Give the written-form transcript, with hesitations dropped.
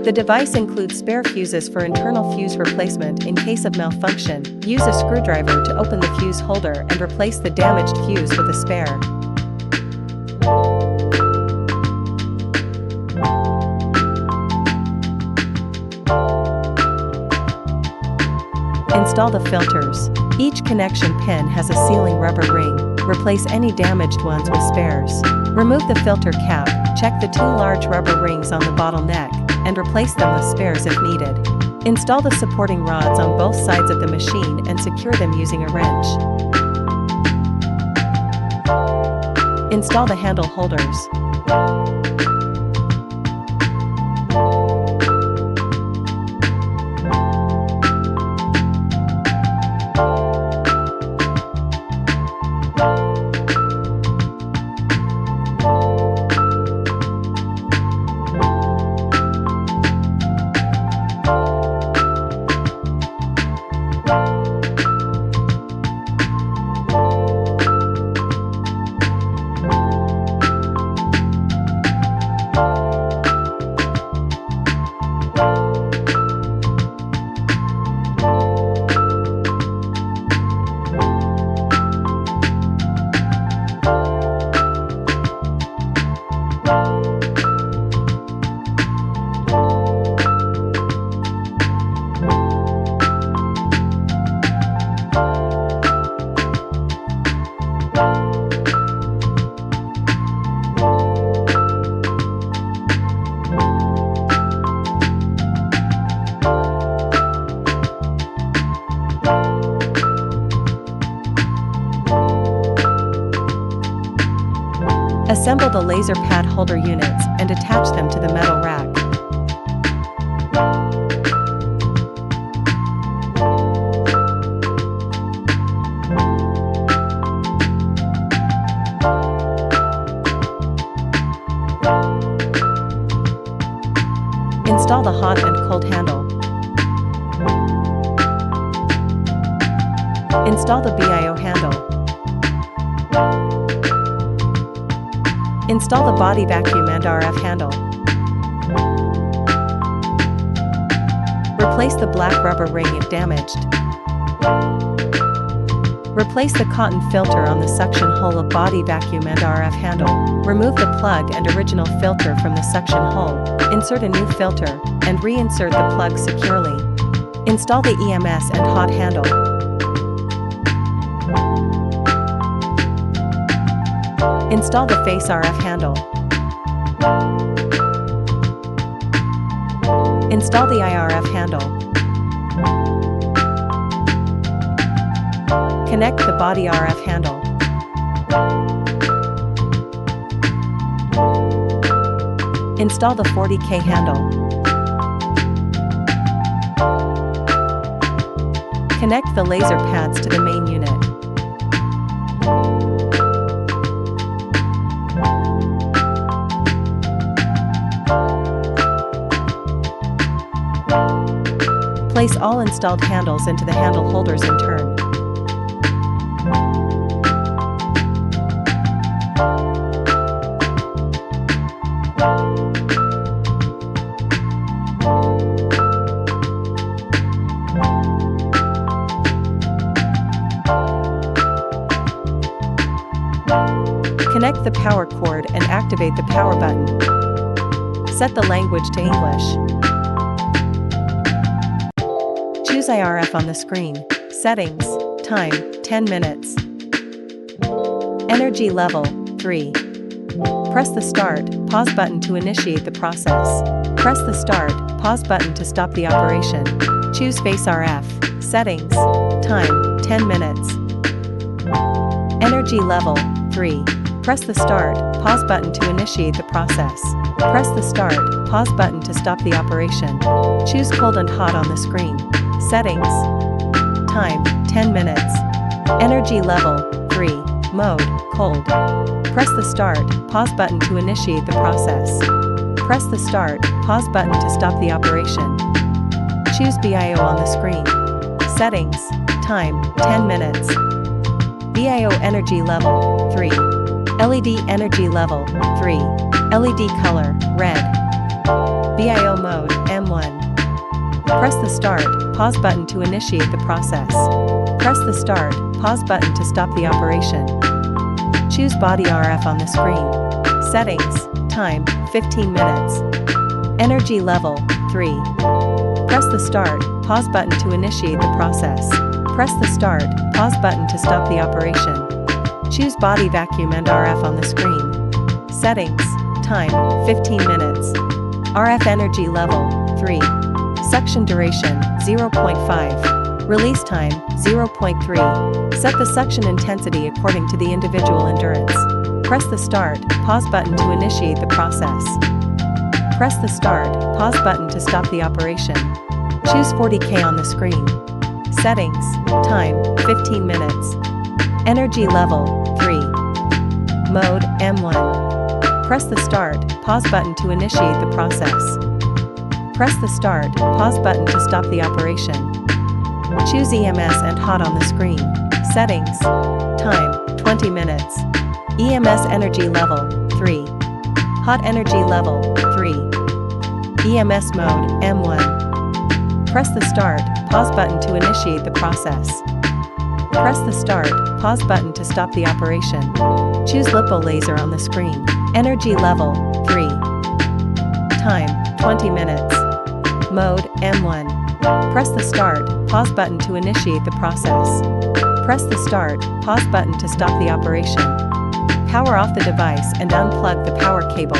The device includes spare fuses for internal fuse replacement in case of malfunction. Use a screwdriver to open the fuse holder and replace the damaged fuse with a spare. Install the filters. Each connection pin has a sealing rubber ring. Replace any damaged ones with spares. Remove the filter cap, check the 2 large rubber rings on the bottleneck, and replace them with spares if needed. Install the supporting rods on both sides of the machine and secure them using a wrench. Install the handle holders. Assemble the laser pad holder units and attach them to the metal rack. Install the hot and cold handle. Install the BIO handle. Install the body vacuum and RF handle. Replace the black rubber ring if damaged. Replace the cotton filter on the suction hole of body vacuum and RF handle. Remove the plug and original filter from the suction hole. Insert a new filter, and reinsert the plug securely. Install the EMS and hot handle. Install the face RF handle. Install the IRF handle. Connect the body RF handle. Install the 40K handle. Connect the laser pads to the main unit. Place all installed handles into the handle holders in turn. Connect the power cord and activate the power button. Set the language to English. Choose IRF on the screen. Settings. Time, 10 minutes. Energy level, 3. Press the start, pause button to initiate the process. Press the start, pause button to stop the operation. Choose face RF. Settings. Time, 10 minutes. Energy level, 3. Press the start, pause button to initiate the process. Press the start, pause button to stop the operation. Choose cold and hot on the screen. Settings. Time, 10 minutes. Energy level, 3. Mode, cold. Press the start, pause button to initiate the process. Press the start, pause button to stop the operation. Choose BIO on the screen. Settings. Time, 10 minutes. BIO energy level, 3. LED energy level, 3. LED color, red. BIO mode, M M1. Press the Start, Pause button to initiate the process. Press the Start, Pause button to stop the operation. Choose Body RF on the screen. Settings, Time, 15 minutes. Energy level, 3. Press the Start, Pause button to initiate the process. Press the Start, Pause button to stop the operation. Choose Body Vacuum and RF on the screen. Settings, Time, 15 minutes. RF energy level, 3. Suction duration, 0.5. Release time, 0.3. Set the suction intensity according to the individual endurance. Press the Start, Pause button to initiate the process. Press the Start, Pause button to stop the operation. Choose 40K on the screen. Settings, Time, 15 minutes. Energy level, 3. Mode, M1. Press the Start, Pause button to initiate the process. Press the Start, Pause button to stop the operation. Choose EMS and Hot on the screen. Settings. Time, 20 minutes. EMS energy level, 3. Hot energy level, 3. EMS mode, M1. Press the Start, Pause button to initiate the process. Press the Start, Pause button to stop the operation. Choose Lipo laser on the screen. Energy level, 3. Time, 20 minutes. Mode, M1. Press the Start, Pause button to initiate the process. Press the Start, Pause button to stop the operation. Power off the device and unplug the power cable.